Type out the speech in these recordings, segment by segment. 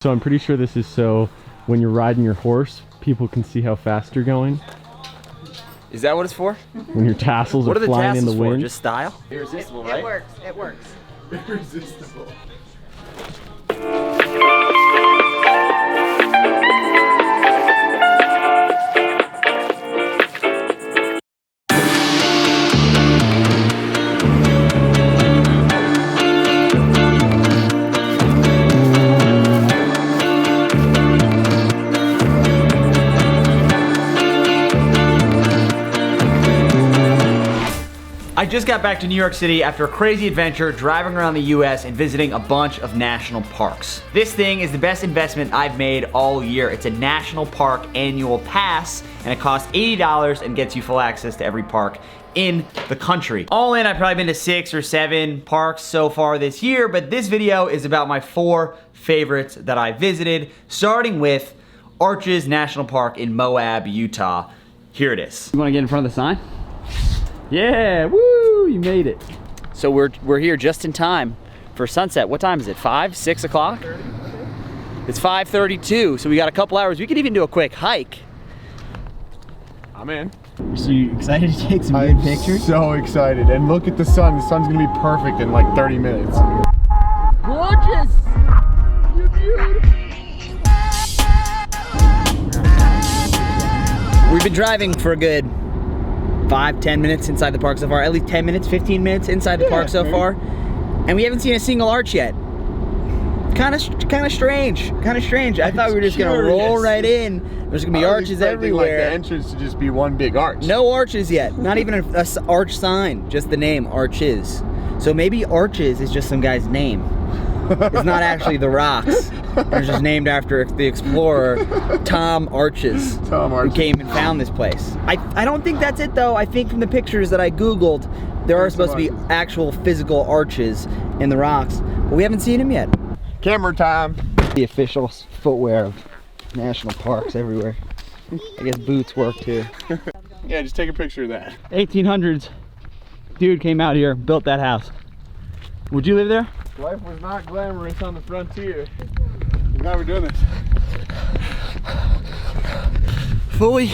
So I'm pretty sure this is so when you're riding your horse, people can see how fast you're going. Is that what it's for? When your tassels are flying in the wind. What are the tassels for? Just style? Irresistible, right? It works. It works. Irresistible. I just got back to New York City after a crazy adventure driving around the US and visiting a bunch of national parks. This thing is the best investment I've made all year. It's a national park annual pass and it costs $80 and gets you full access to every park in the country. All in, I've probably been to 6 or 7 parks so far this year, but this video is about my 4 favorites that I visited, starting with Arches National Park in Moab, Utah. Here it is. You wanna get in front of the sign? Yeah, woo, you made it. So we're here just in time for sunset. What time is it, 5, 6 o'clock? It's 5:32, so we got a couple hours. We could even do a quick hike. I'm in. So you excited to take some good pictures? So excited, and look at the sun. The sun's gonna be perfect in like 30 minutes. Gorgeous! You're beautiful. We've been driving for a good 5-10 minutes inside the park so far, at least 10 minutes, 15 minutes inside the park so far, and we haven't seen a single arch yet. Kind of strange. I thought we were just gonna roll right in. There's gonna be arches everywhere. Like the entrance to just be one big arch. No arches yet. Not even a arch sign. Just the name Arches. So maybe Arches is just some guy's name. It's not actually the rocks. It's just named after the explorer Tom Arches. Who came and found this place. I don't think that's it though. I think from the pictures that I Googled, there are supposed to be actual physical arches in the rocks, but we haven't seen them yet. Camera time. The official footwear of national parks everywhere. I guess boots work too. Yeah, just take a picture of that. 1800s. Dude came out here, built that house. Would you live there? Life was not glamorous on the frontier. Now we're doing this. Fully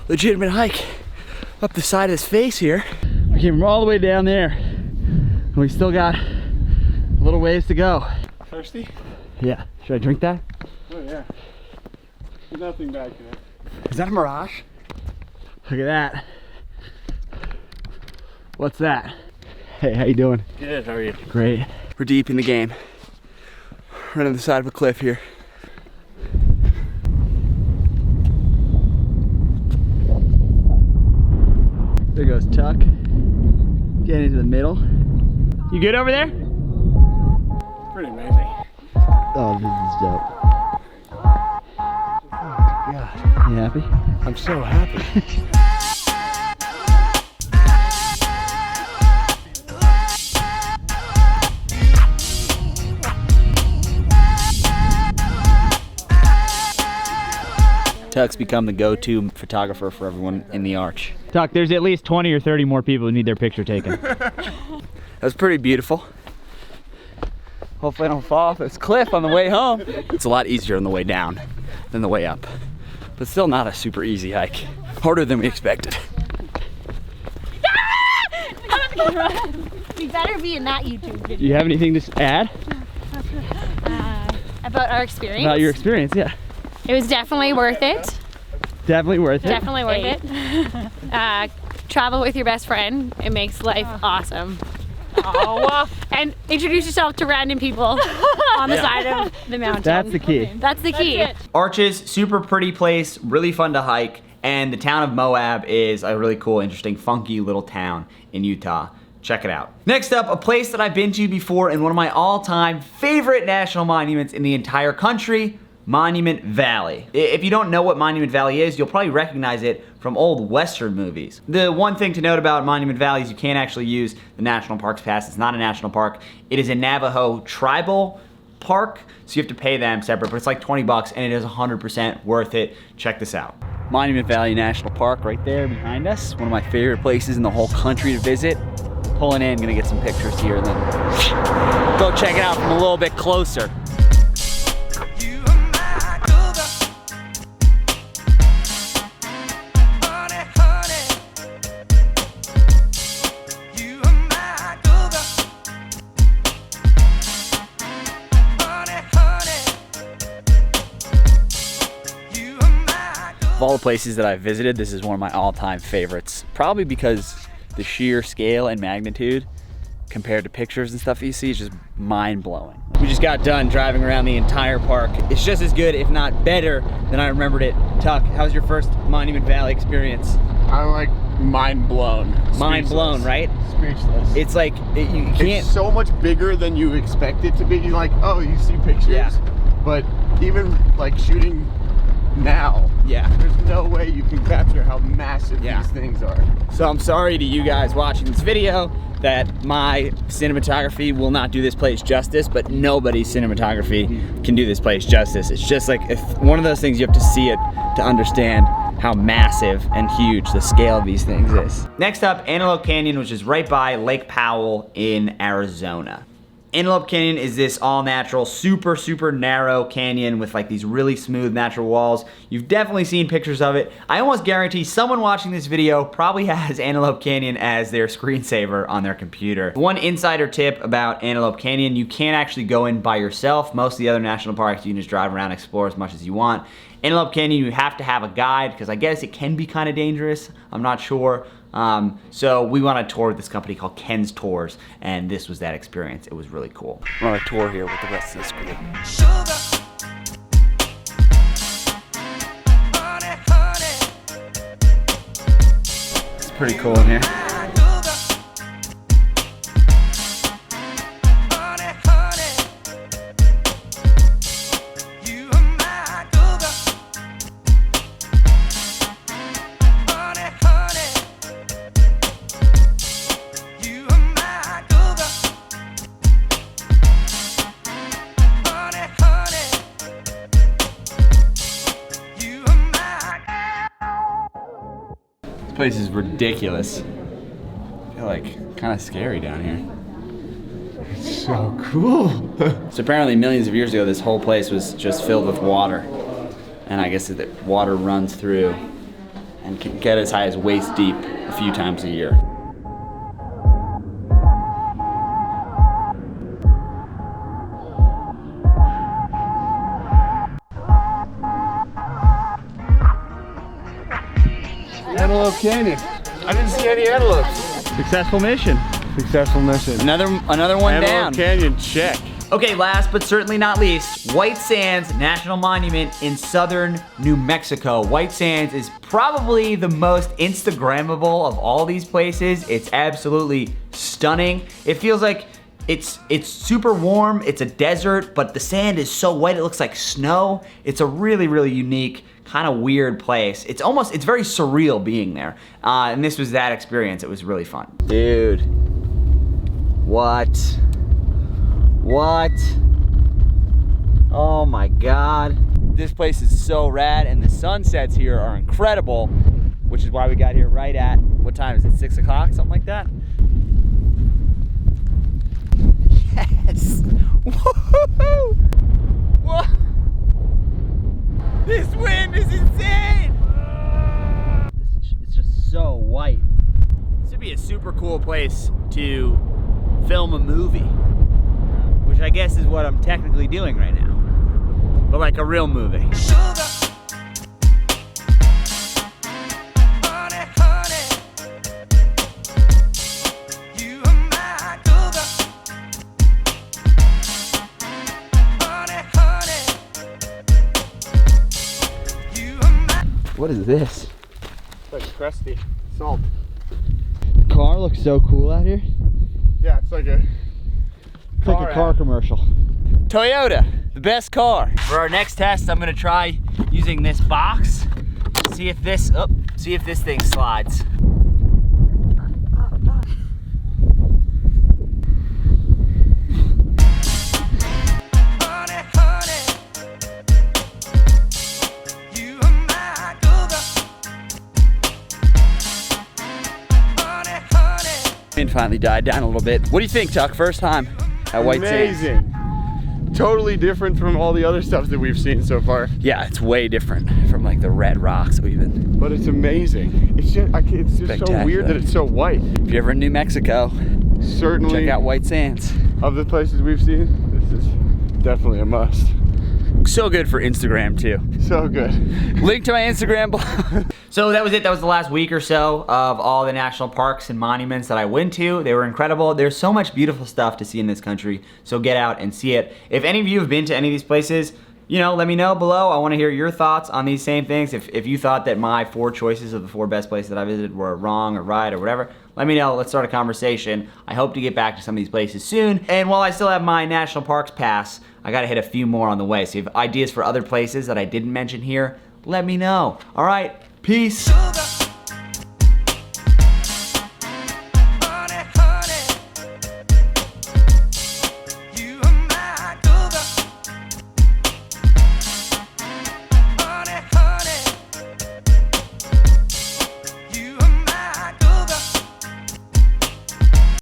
legitimate hike up the side of this face here. We came all the way down there and we still got a little ways to go. Thirsty? Yeah. Should I drink that? Oh yeah. There's nothing back there. Is that a mirage? Look at that. What's that? Hey, how you doing? Good, how are you? Great. We're deep in the game. Right on the side of a cliff here. There goes Tuck. Getting into the middle. You good over there? Pretty amazing. Oh, this is dope. Oh my God. You happy? I'm so happy. Tuck's become the go-to photographer for everyone in the arch. Tuck, there's at least 20 or 30 more people who need their picture taken. That's pretty beautiful. Hopefully I don't fall off this cliff on the way home. It's a lot easier on the way down than the way up, but still not a super easy hike. Harder than we expected. We better be in that YouTube video. Do you have anything to add? About our experience? About your experience, yeah. It was definitely worth it. Definitely worth it. Definitely worth it. Travel with your best friend. It makes life awesome. Oh. And introduce yourself to random people on the side of the mountain. That's the key. That's the key. Arches, super pretty place, really fun to hike, and the town of Moab is a really cool, interesting, funky little town in Utah. Check it out. Next up, a place that I've been to before and one of my all-time favorite national monuments in the entire country, Monument Valley. If you don't know what Monument Valley is, you'll probably recognize it from old Western movies. The one thing to note about Monument Valley is you can't actually use the National Parks Pass. It's not a national park. It is a Navajo tribal park, so you have to pay them separate, but it's like 20 bucks and it is 100% worth it. Check this out. Monument Valley National Park right there behind us. One of my favorite places in the whole country to visit. Pulling in, gonna get some pictures here and then go check it out from a little bit closer. You Of all the places that I've visited, this is one of my all-time favorites. Probably because the sheer scale and magnitude compared to pictures and stuff that you see is just mind-blowing. We just got done driving around the entire park. It's just as good, if not better, than I remembered it. Tuck, how's your first Monument Valley experience? I'm like mind blown. Mind blown, right? Speechless. It's like, you can't. It's so much bigger than you expect it to be. You're like, oh, you see pictures. Yeah. But even like shooting now, Yeah. there's no way you can capture how massive Yeah. these things are. So I'm sorry to you guys watching this video that my cinematography will not do this place justice, but nobody's cinematography can do this place justice. It's just like one of those things you have to see it to understand how massive and huge the scale of these things is. Next up, Antelope Canyon, which is right by Lake Powell in Arizona. Antelope Canyon is this all-natural, super, super narrow canyon with like these really smooth natural walls. You've definitely seen pictures of it. I almost guarantee someone watching this video probably has Antelope Canyon as their screensaver on their computer. One insider tip about Antelope Canyon, you can't actually go in by yourself. Most of the other national parks, you can just drive around, explore as much as you want. Antelope Canyon, you have to have a guide because I guess it can be kind of dangerous. I'm not sure. So we went on a tour with this company called Ken's Tours, and this was that experience. It was really cool. We're on a tour here with the rest of this group. It's pretty cool in here. This place is ridiculous. I feel like kind of scary down here. It's so cool. So apparently millions of years ago, this whole place was just filled with water. And I guess that water runs through and can get as high as waist deep a few times a year. Antelope Canyon. I didn't see any antelopes. Successful mission. Successful mission. Another one Antelope down. Canyon, check. Okay, last but certainly not least, White Sands National Monument in southern New Mexico. White Sands is probably the most Instagrammable of all these places. It's absolutely stunning. It feels like it's super warm, it's a desert, but the sand is so white it looks like snow. It's a really, really unique, kind of weird place. It's very surreal being there. And this was that experience. It was really fun. Dude, what? What? Oh my God. This place is so rad, and the sunsets here are incredible, which is why we got here right at, what time is it, 6 o'clock, something like that? Yes! Woohoo! Whoa! This wind is insane! It's just so white. This would be a super cool place to film a movie, which I guess is what I'm technically doing right now, but like a real movie. What is this? It's like crusty salt. The car looks so cool out here. Yeah, it's like a car commercial. Toyota, the best car. For our next test, I'm gonna try using this box. See if this thing slides. And finally died down a little bit. What do you think, Tuck? First time at White Sands. Amazing. Totally different from all the other stuff that we've seen so far. Yeah, it's way different from like the red rocks that we've been. But it's amazing. It's just so weird that it's so white. If you're ever in New Mexico, certainly check out White Sands. Of the places we've seen, this is definitely a must. So good for Instagram too. So good. Link to my Instagram blog. So that was it. That was the last week or so of all the national parks and monuments that I went to. They were incredible. There's so much beautiful stuff to see in this country. So get out and see it. If any of you have been to any of these places, you know, let me know below. I want to hear your thoughts on these same things. If you thought that my 4 choices of the 4 best places that I visited were wrong or right or whatever, let me know. Let's start a conversation. I hope to get back to some of these places soon. And while I still have my National Parks Pass, I got to hit a few more on the way. So if you have ideas for other places that I didn't mention here, let me know. All right, peace.